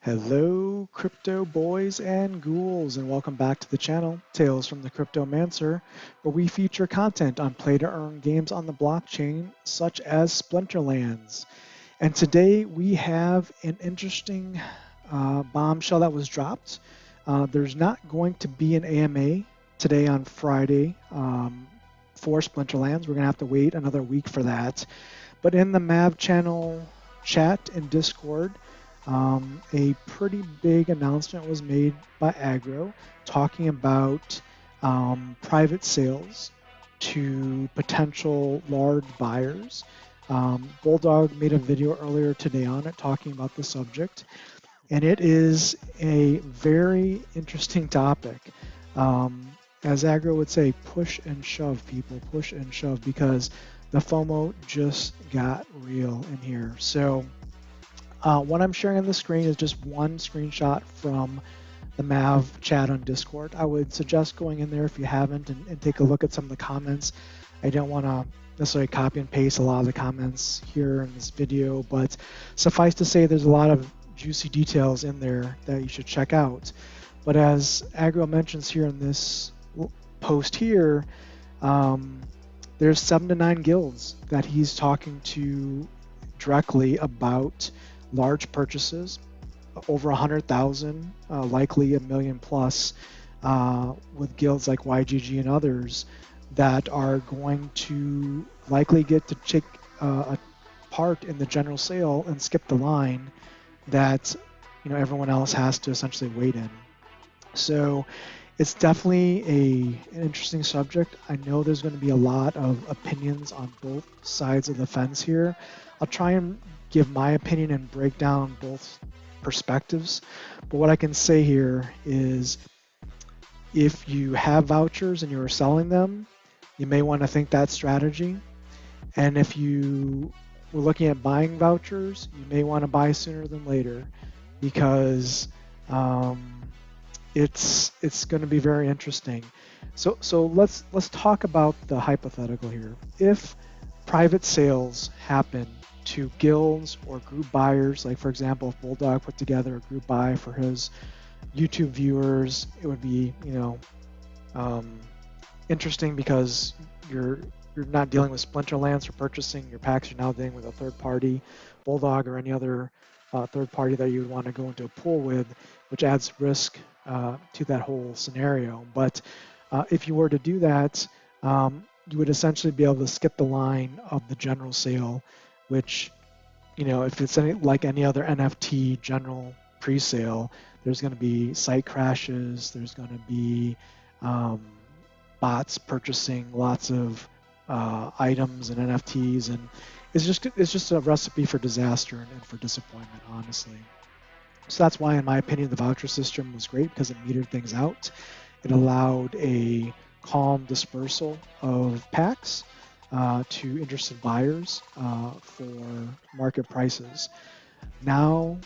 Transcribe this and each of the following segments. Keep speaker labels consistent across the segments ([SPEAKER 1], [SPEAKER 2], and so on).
[SPEAKER 1] Hello, crypto boys and ghouls, and welcome back to the channel, Tales from the Cryptomancer, where we feature content on play-to-earn games on the blockchain, such as Splinterlands. And today we have an interesting bombshell that was dropped. There's not going to be an AMA today on Friday for Splinterlands. We're going to have to wait another week for that. But in the MAV channel chat and Discord, a pretty big announcement was made by Agro talking about private sales to potential large buyers. Bulldog made a video earlier today on it talking about the subject, and it is a very interesting topic. As Agro would say, push and shove, people, push and shove, because the FOMO just got real in here. So what I'm sharing on the screen is just one screenshot from the MAV chat on Discord. I would suggest going in there if you haven't and take a look at some of the comments. I don't want to necessarily copy and paste a lot of the comments here in this video, but suffice to say there's a lot of juicy details in there that you should check out. But as Agro mentions here in this post here, there's 7 to 9 guilds that he's talking to directly about large purchases, over 100,000, likely a million plus, with guilds like YGG and others that are going to likely get to take a part in the general sale and skip the line that everyone else has to essentially wait in. So it's definitely an interesting subject. I know there's going to be a lot of opinions on both sides of the fence here. I'll try and give my opinion and break down both perspectives. But what I can say here is if you have vouchers and you're selling them, you may want to think that strategy. And if you were looking at buying vouchers, you may want to buy sooner than later, because it's going to be very interesting. So let's talk about the hypothetical here. If private sales happen to guilds or group buyers, like for example, if Bulldog put together a group buy for his YouTube viewers, it would be interesting because you're not dealing with Splinterlands for purchasing your packs. You're now dealing with a third party, Bulldog or any other third party that you would want to go into a pool with, which adds risk to that whole scenario. But if you were to do that, you would essentially be able to skip the line of the general sale, which, if it's like any other NFT general pre-sale, there's going to be site crashes, there's going to be bots purchasing lots of items and NFTs, and it's just a recipe for disaster and for disappointment, honestly. So that's why, in my opinion, the voucher system was great, because it metered things out. It allowed a calm dispersal of packs to interested buyers for market prices. Now,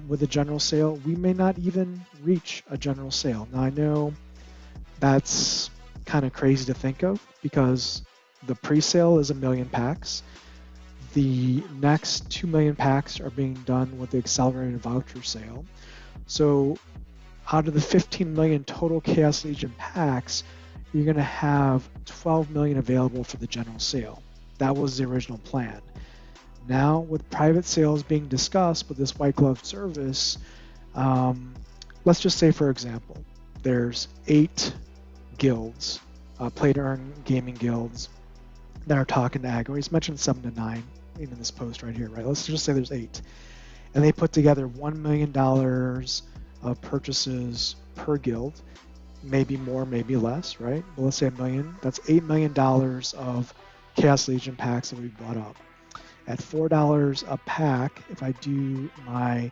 [SPEAKER 1] with a general sale, we may not even reach a general sale. Now, I know that's kind of crazy to think of, because the pre-sale is 1 million packs. The next 2 million packs are being done with the accelerated voucher sale. So out of the 15 million total Chaos Legion packs, you're going to have 12 million available for the general sale. That was the original plan. Now, with private sales being discussed with this white glove service, let's just say, for example, there's 8 guilds, play-to-earn gaming guilds, that are talking to Agro. He's mentioned 7 to 9 in this post right here, right? Let's just say there's 8. And they put together $1 million of purchases per guild, maybe more, maybe less, right? But let's say $1 million. That's $8 million of Chaos Legion packs that we bought up. At $4 a pack, if I do my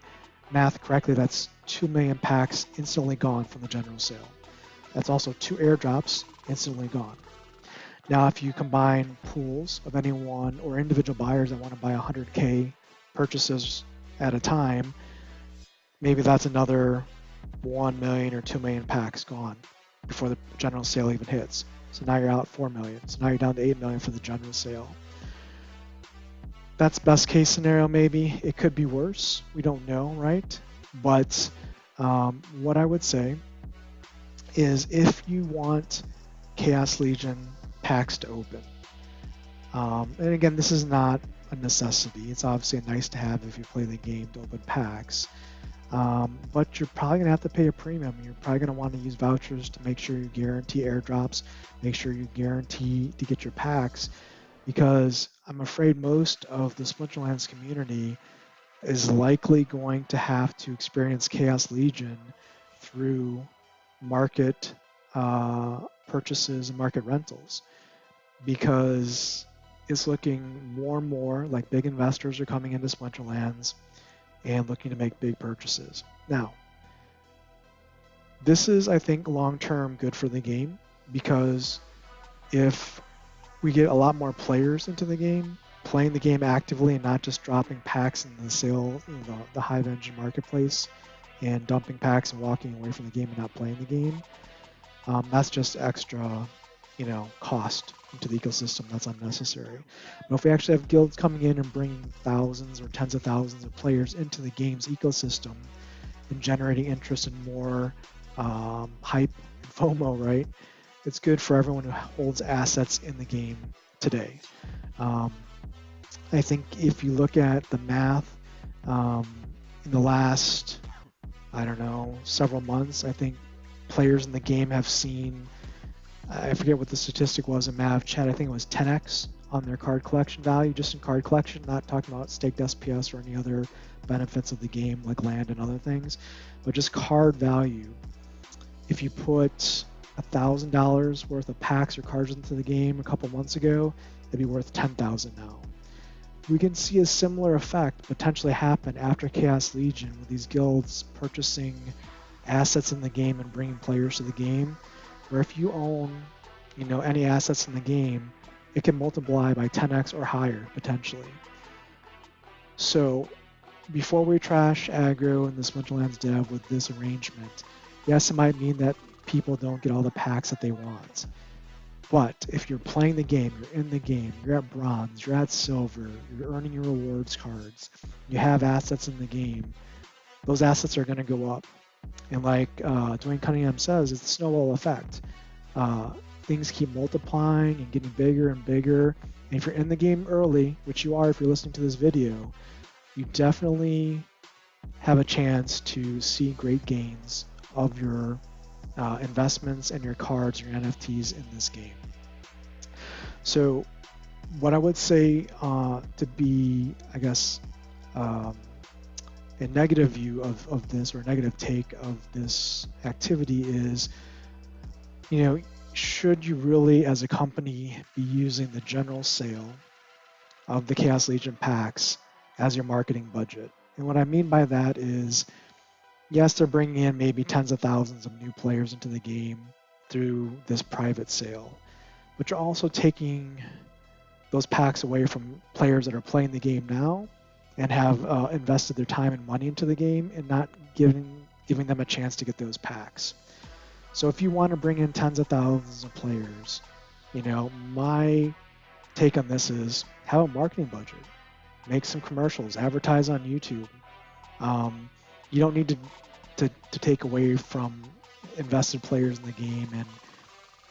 [SPEAKER 1] math correctly, that's 2 million packs instantly gone from the general sale. That's also 2 airdrops instantly gone. Now, if you combine pools of anyone or individual buyers that want to buy 100K purchases at a time, maybe that's another 1 million or 2 million packs gone before the general sale even hits. So now you're out 4 million. So now you're down to 8 million for the general sale. That's best case scenario, maybe. It could be worse. We don't know, right? But what I would say is if you want Chaos Legion packs to open, and again, this is not a necessity. It's obviously a nice to have if you play the game to open packs. But you're probably going to have to pay a premium. You're probably going to want to use vouchers to make sure you guarantee airdrops, make sure you guarantee to get your packs, because I'm afraid most of the Splinterlands community is likely going to have to experience Chaos Legion through market purchases and market rentals, because it's looking more and more like big investors are coming into Splinterlands and looking to make big purchases. Now, this is, I think, long-term good for the game, because if we get a lot more players into the game, playing the game actively and not just dropping packs in the sale, the Hive Engine marketplace, and dumping packs and walking away from the game and not playing the game, that's just extra, cost into the ecosystem that's unnecessary. But if we actually have guilds coming in and bringing thousands or tens of thousands of players into the game's ecosystem and generating interest in more hype and FOMO, right? It's good for everyone who holds assets in the game today. I think if you look at the math in the last, I don't know, several months, I think players in the game have seen, I forget what the statistic was in Mav chat, I think it was 10x on their card collection value, just in card collection, not talking about staked SPS or any other benefits of the game like land and other things, but just card value. If you put $1,000 worth of packs or cards into the game a couple months ago, it'd be worth 10,000 now. We can see a similar effect potentially happen after Chaos Legion, with these guilds purchasing assets in the game and bringing players to the game, where if you own, any assets in the game, it can multiply by 10x or higher potentially. So before we trash aggro and the Splinterlands dev with this arrangement, yes, it might mean that people don't get all the packs that they want. But if you're playing the game, you're in the game, you're at bronze, you're at silver, you're earning your rewards cards, you have assets in the game, those assets are going to go up. And like Dwayne Cunningham says, it's the snowball effect. Things keep multiplying and getting bigger and bigger. And if you're in the game early, which you are if you're listening to this video, you definitely have a chance to see great gains of your investments and your cards, your NFTs in this game. So what I would say to be, I guess, a negative view of this, or a negative take of this activity is, should you really as a company be using the general sale of the Chaos Legion packs as your marketing budget? And what I mean by that is, yes, they're bringing in maybe tens of thousands of new players into the game through this private sale, but you're also taking those packs away from players that are playing the game now and have invested their time and money into the game, and not giving them a chance to get those packs. So if you want to bring in tens of thousands of players, my take on this is have a marketing budget, make some commercials, advertise on YouTube. You don't need to take away from invested players in the game and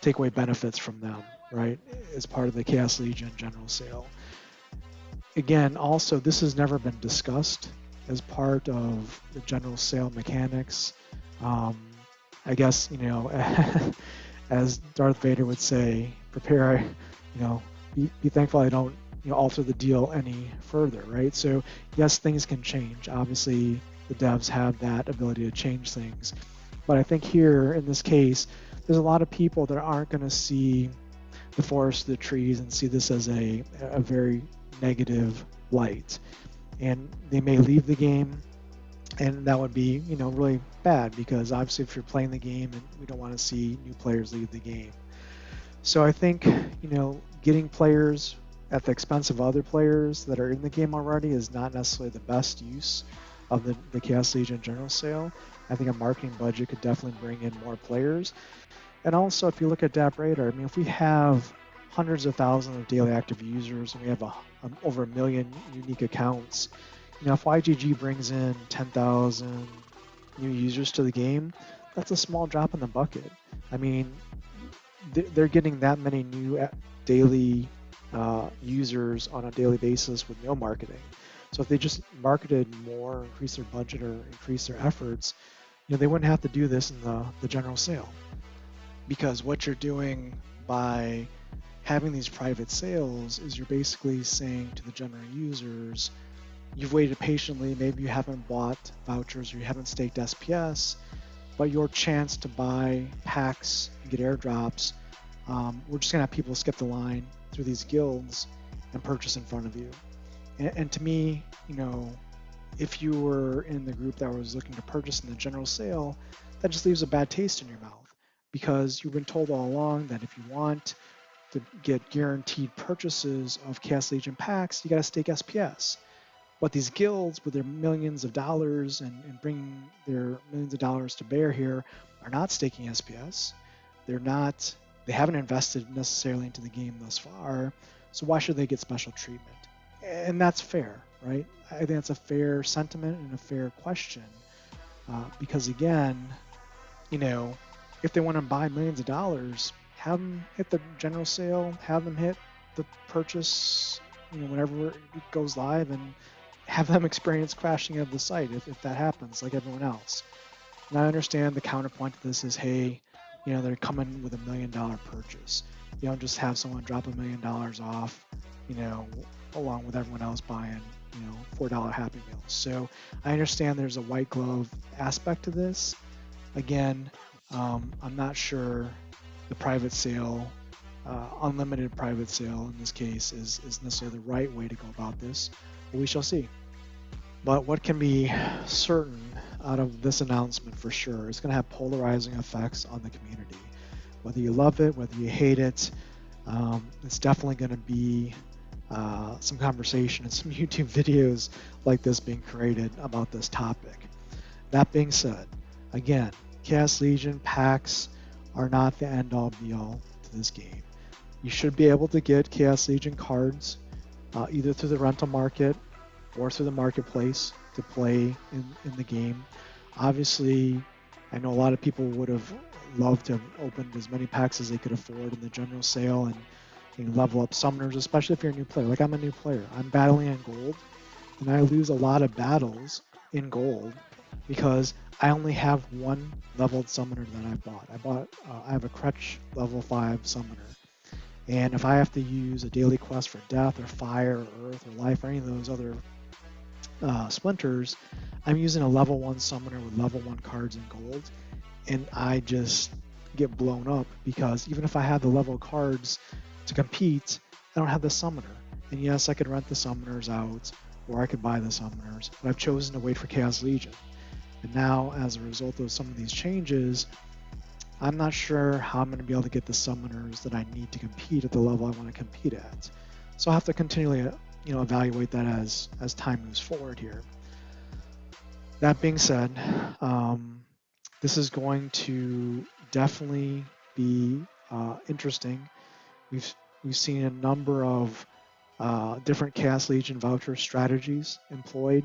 [SPEAKER 1] take away benefits from them, right, as part of the Chaos Legion general sale. Again, also, this has never been discussed as part of the general sale mechanics. I guess, as Darth Vader would say, prepare, be thankful I don't, alter the deal any further, right? So yes, things can change. Obviously, the devs have that ability to change things. But I think here, in this case, there's a lot of people that aren't going to see the forest, the trees, and see this as a very negative light. And they may leave the game, and that would be, really bad, because obviously if you're playing the game, and we don't want to see new players leave the game. So I think, getting players at the expense of other players that are in the game already is not necessarily the best use of the Chaos Legion general sale. I think a marketing budget could definitely bring in more players. And also, if you look at DApp Radar, if we have hundreds of thousands of daily active users and we have over 1 million unique accounts, if YGG brings in 10,000, new users to the game, that's a small drop in the bucket. I mean, they're getting that many new daily users on a daily basis with no marketing. So if they just marketed more, increase their budget, or increase their efforts, they wouldn't have to do this in the general sale. Because what you're doing by having these private sales is you're basically saying to the general users, you've waited patiently, maybe you haven't bought vouchers or you haven't staked SPS, but your chance to buy packs and get airdrops, we're just gonna have people skip the line through these guilds and purchase in front of you. And to me, if you were in the group that was looking to purchase in the general sale, that just leaves a bad taste in your mouth, because you've been told all along that if you want to get guaranteed purchases of Chaos Legion packs, you got to stake SPS. But these guilds, with their millions of dollars and bringing their millions of dollars to bear here, are not staking SPS. They're not. They haven't invested necessarily into the game thus far. So why should they get special treatment? And that's fair, right? I think that's a fair sentiment and a fair question, because again, if they want to buy millions of dollars, have them hit the general sale, have them hit the purchase, whenever it goes live, and have them experience crashing of the site if that happens, like everyone else. And I understand the counterpoint to this is, hey, they're coming with $1 million purchase. You don't just have someone drop $1 million off, along with everyone else buying, $4 Happy Meals. So I understand there's a white glove aspect to this. Again, I'm not sure the private sale, unlimited private sale in this case, is necessarily the right way to go about this. But we shall see. But what can be certain out of this announcement for sure is going to have polarizing effects on the community. Whether you love it, whether you hate it, it's definitely going to be some conversation and some YouTube videos like this being created about this topic. That being said, again, Chaos Legion packs are not the end-all be-all to this game. You should be able to get Chaos Legion cards either through the rental market or through the marketplace to play in the game. Obviously, I know a lot of people would have loved to have opened as many packs as they could afford in the general sale and level up summoners, especially if you're a new player. Like, I'm a new player. I'm battling in gold, and I lose a lot of battles in gold because I only have one leveled summoner that I bought. I have a Crutch level 5 summoner. And if I have to use a daily quest for death or fire or earth or life or any of those other splinters, I'm using a level 1 summoner with level 1 cards in gold. And I just get blown up because even if I have the level cards to compete, I don't have the summoner. And yes, I could rent the summoners out or I could buy the summoners, but I've chosen to wait for Chaos Legion. And now, as a result of some of these changes, I'm not sure how I'm going to be able to get the summoners that I need to compete at the level I want to compete at. So I'll have to continually, evaluate that as time moves forward here. That being said, this is going to definitely be interesting. We've seen a number of different Chaos Legion voucher strategies employed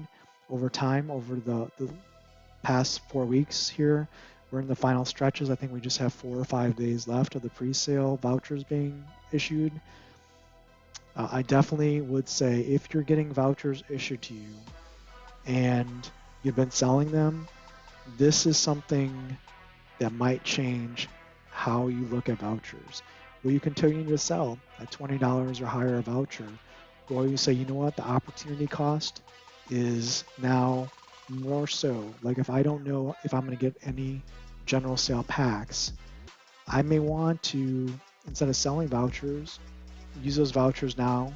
[SPEAKER 1] over time, over the past 4 weeks here. We're in the final stretches. I think we just have 4 or 5 days left of the pre-sale vouchers being issued. I definitely would say if you're getting vouchers issued to you and you've been selling them, this is something that might change how you look at vouchers. Will you continue to sell at $20 or higher a voucher? Or you say, you know what, the opportunity cost is now more so. Like, if I don't know if I'm going to get any general sale packs, I may want to, instead of selling vouchers, use those vouchers now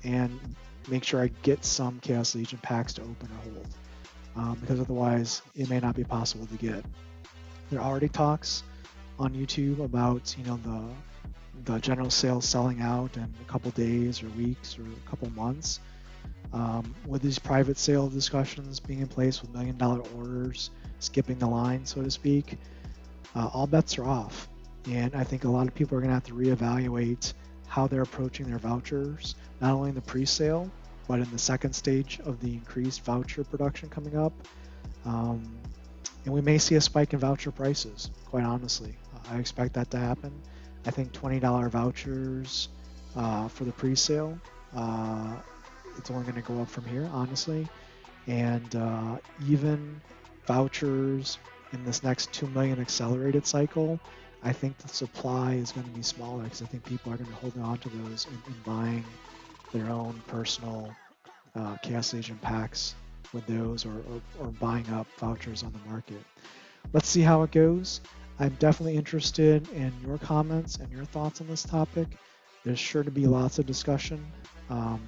[SPEAKER 1] and make sure I get some Chaos Legion packs to open or hold, because otherwise it may not be possible to get. There are already talks on YouTube about the general sales selling out in a couple days or weeks or a couple months. With these private sale discussions being in place with $1 million orders, skipping the line, so to speak, all bets are off. And I think a lot of people are going to have to reevaluate how they're approaching their vouchers, not only in the pre-sale, but in the second stage of the increased voucher production coming up. And we may see a spike in voucher prices, quite honestly. I expect that to happen. I think $20 vouchers for the pre-sale, it's only going to go up from here, honestly. And even vouchers in this next 2 million accelerated cycle, I think the supply is going to be smaller because I think people are going to hold on to those and buying their own personal Chaos Agent packs with those, or buying up vouchers on the market. Let's see how it goes. I'm definitely interested in your comments and your thoughts on this topic. There's sure to be lots of discussion. Um,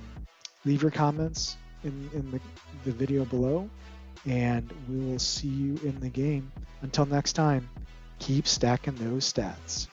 [SPEAKER 1] Leave your comments in the video below, and we will see you in the game. Until next time, keep stacking those stats.